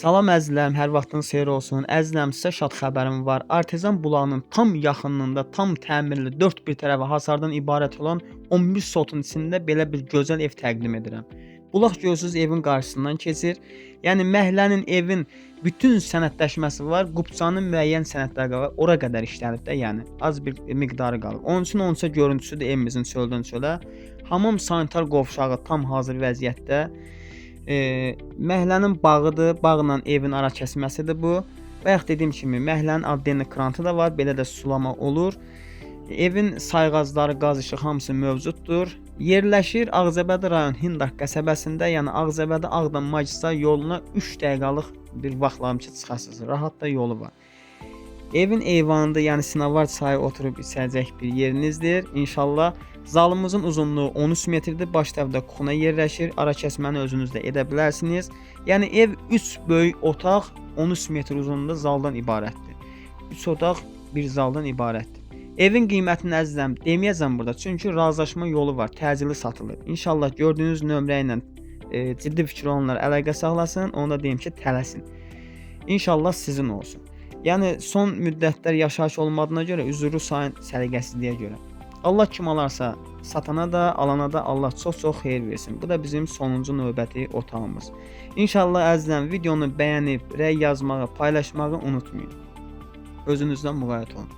Salam əzizlərim, hər vaxtınız xeyir olsun. Əzizlərim, sizə şad xəbərim var. Artezan bulağının tam yaxınlığında, tam təmirli, dörd bir tərəfi hasardan ibarət olan 11 sotun içində belə bir gözəl ev təqdim edirəm. Bulaq görürsüz evin qarşısından keçir. Yəni məhəllənin evin bütün sənədləşməsi var. Qubçanın müəyyən sənədləri var. Ora qədər işlənib də, yəni az bir miqdarı qalıb. Onun üçün onsa görüntüsü də evimizin çöldən çölə. Hamam sanitar qovşağı tam hazır vəziyyətdə. Məhəllənin bağıdır, bağla evin ara kəsməsidir bu. Bayaq dediyim kimi məhəllənin addenli krantı da var, belə də sulama olur. Evin sayğacları, qaz işığı hamısı mövcuddur. Yerləşir Ağcabədi rayon Hindak qəsəbəsində, yəni Ağcabədi-Ağdam magistral yoluna 3 dəqiqəlik bir vaxtlarım ki çıxasınız. Rahat da yolu var. Evin eyvanında, yəni Sinavar çayı oturub içəcək bir yerinizdir. İnşallah zalımızın uzunluğu 13 metrdir. Baş tərəfdə kuxuna yerləşir. Ara kəsməni özünüz də edə bilərsiniz. Yəni ev 3 böyük otaq, 13 metr uzunluğunda zaldan ibarətdir. 3 otaq, bir zaldan ibarətdir. Evin qiymətini əzizəm deməyəcəm burada, çünki razılaşma yolu var, təcili satılır. İnşallah gördüyünüz nömrə ilə ciddi fikir olanlar əlaqə saxlasın, onu da deyim ki, tələsin. İnşallah sizin olsun. Yəni son müddətlər yaşayış olmadığına görə, üzürü sayın səliqəsizliyə görə. Allah kim alarsa satana da, alana da Allah çox-çox xeyir versin. Bu da bizim sonuncu növbəti otağımız. İnşallah əzizəm videonu bəyənib, rəy yazmağı, paylaşmağı unutmayın. Özünüzdən müğayət olun.